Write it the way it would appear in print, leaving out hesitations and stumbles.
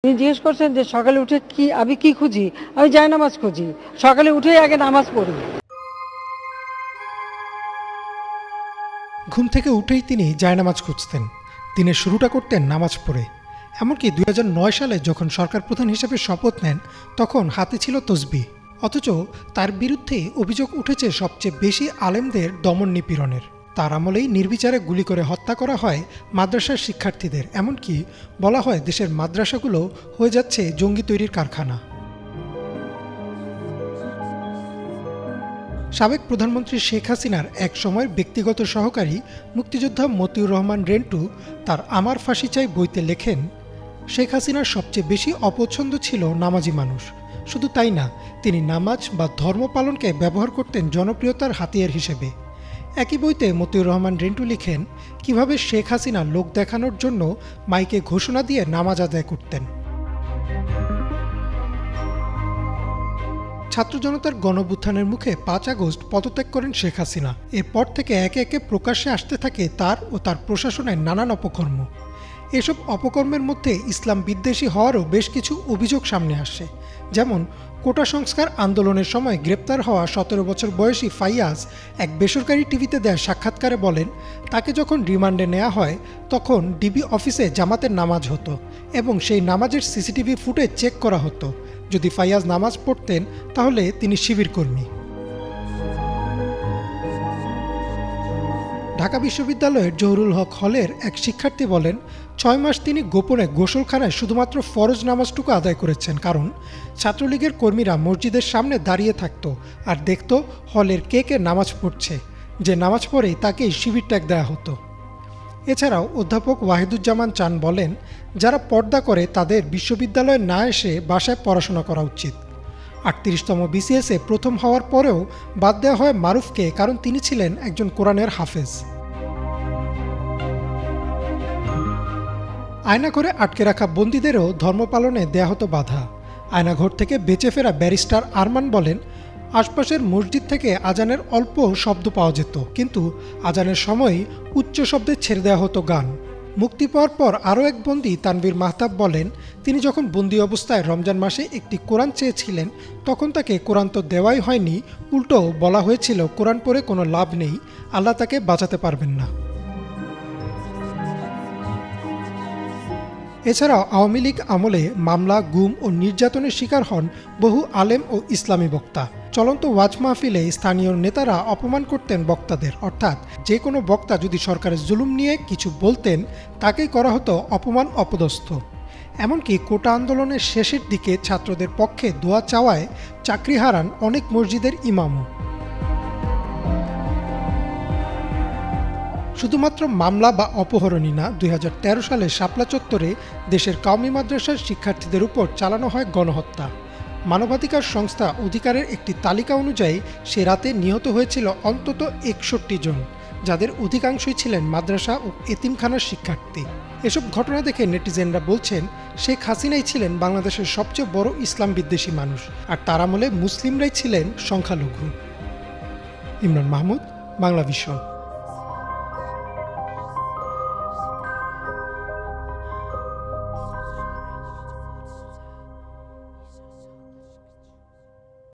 তিনি জিজ্ঞেস করছেন যে সকালে উঠে আমি কি খুঁজি, আমি জায়নামাজ খুঁজি, সকালে উঠেই আগে নামাজ পড়ি। ঘুম থেকে উঠেই তিনি জায়নামাজ খুঁজতেন। দিনের শুরুটা করতেন নামাজ পড়ে। এমনকি 2009 সালে যখন সরকার প্রধান হিসেবে শপথ নেন তখন হাতে ছিল তসবিহ। অথচ তার বিরুদ্ধে অভিযোগ উঠেছে সবচেয়ে বেশি আলেমদের দমন নিপীড়নের। তার আমলেই নির্বিচারে গুলি করে হত্যা করা হয় মাদ্রাসার শিক্ষার্থীদের। এমনকি বলা হয় দেশের মাদ্রাসাগুলো হয়ে যাচ্ছে জঙ্গি তৈরির কারখানা। সাবেক প্রধানমন্ত্রী শেখ হাসিনার এক সময়ের ব্যক্তিগত সহকারী মুক্তিযোদ্ধা মতিউর রহমান রেন্টু তার আমার ফাঁসি চাই বইতে লেখেন, শেখ হাসিনার সবচেয়ে বেশি অপছন্দ ছিল নামাজি মানুষ। শুধু তাই না, তিনি নামাজ বা ধর্ম পালনকে ব্যবহার করতেন জনপ্রিয়তার হাতিয়ার হিসেবে। একই বইতে মতিউর রহমান রেন্টু লিখেন কিভাবে শেখ হাসিনা লোক দেখানোর জন্য মাইকে ঘোষণা দিয়ে নামাজ আদায় করতেন। ছাত্র জনতার গণঅভ্যুত্থানের মুখে 5 আগস্ট পদত্যাগ করেন শেখ হাসিনা। এরপর থেকে একে একে প্রকাশ্যে আসতে থাকে তার ও তার প্রশাসনের নানান অপকর্ম। এসব অপকর্মের মধ্যে ইসলাম বিদ্বেষী হওয়ারও বেশ কিছু অভিযোগ সামনে আসে। যেমন কোটা সংস্কার আন্দোলনের সময় গ্রেপ্তার হওয়া 17 বছর বয়সী ফাইয়াজ এক বেসরকারি টিভিতে দেয়া সাক্ষাৎকারে বলেন, তাকে যখন রিমান্ডে নেওয়া হয় তখন ডিবি অফিসে জামাতের নামাজ হতো এবং সেই নামাজের সিসিটিভি ফুটেজ চেক করা হতো। যদি ফাইয়াজ নামাজ পড়তেন তাহলে তিনি শিবির কর্মী। ঢাকা বিশ্ববিদ্যালয়ের জহুরুল হক হলের এক শিক্ষার্থী বলেন, 6 মাস তিনি গোপনে গোসলখানায় শুধুমাত্র ফরজ নামাজটুকু আদায় করেছেন, কারণ ছাত্রলীগের কর্মীরা মসজিদের সামনে দাঁড়িয়ে থাকত আর দেখত হলের কে কে নামাজ পড়ছে। যে নামাজ পড়েই তাকেই শিবির ট্যাগ দেওয়া হতো। এছাড়াও অধ্যাপক ওয়াহিদুজ্জামান চান বলেন, যারা পর্দা করে তাদের বিশ্ববিদ্যালয়ে না এসে বাসায় পড়াশোনা করা উচিত। 38তম বিসিএসে প্রথম হওয়ার পরেও বাদ দেওয়া হয় মারুফকে, কারণ তিনি ছিলেন একজন কোরআনের হাফেজ। আয়নাঘরে আটকে রাখা বন্দীদেরও ধর্ম পালনে দেয়া হতো বাধা। আয়নাঘর থেকে বেঁচে ফেরা ব্যারিস্টার আরমান বলেন, আশপাশের মসজিদ থেকে আজানের অল্প শব্দ পাওয়া যেত, কিন্তু আজানের সময়ই উচ্চ শব্দে ছেড়ে দেওয়া হতো গান। মুক্তি পাওয়ার পর আরও এক বন্দী তানভীর মাহতাব বলেন, তিনি যখন বন্দী অবস্থায় রমজান মাসে একটি কোরআন চেয়েছিলেন তখন তাকে কোরআন তো দেওয়াই হয়নি, উল্টো বলা হয়েছিল কোরআন পড়ে কোনো লাভ নেই, আল্লাহ তাকে বাঁচাতে পারবেন না। এছাড়াও আওয়ামী লীগ আমলে মামলা, গুম ও নির্যাতনের শিকার হন বহু আলেম ও ইসলামী বক্তা। চলন্ত ওয়াজ মাহফিলে স্থানীয় নেতারা অপমান করতেন বক্তাদের, অর্থাৎ যে কোনো বক্তা যদি সরকারের জুলুম নিয়ে কিছু বলতেন তাকেই করা হতো অপমান, অপদস্থ। এমনকি কোটা আন্দোলনের শেষের দিকে ছাত্রদের পক্ষে দোয়া চাওয়ায় চাকরি হারান অনেক মসজিদের ইমামও। শুধুমাত্র মামলা বা অপহরণই না, 2013 সালে শাপলা চত্বরে দেশের কওমি মাদ্রাসার শিক্ষার্থীদের উপর চালানো হয় গণহত্যা। মানবাধিকার সংস্থা অধিকারের একটি তালিকা অনুযায়ী সে রাতে নিহত হয়েছিল অন্তত 61 জন, যাদের অধিকাংশই ছিলেন মাদ্রাসা ও এতিমখানার শিক্ষার্থী। এসব ঘটনা দেখে নেটিজেনরা বলছেন, শেখ হাসিনাই ছিলেন বাংলাদেশের সবচেয়ে বড় ইসলাম বিদ্বেষী মানুষ, আর তার আমলে মুসলিমরাই ছিলেন সংখ্যালঘু। ইমরান মাহমুদ, বাংলা ভিশন।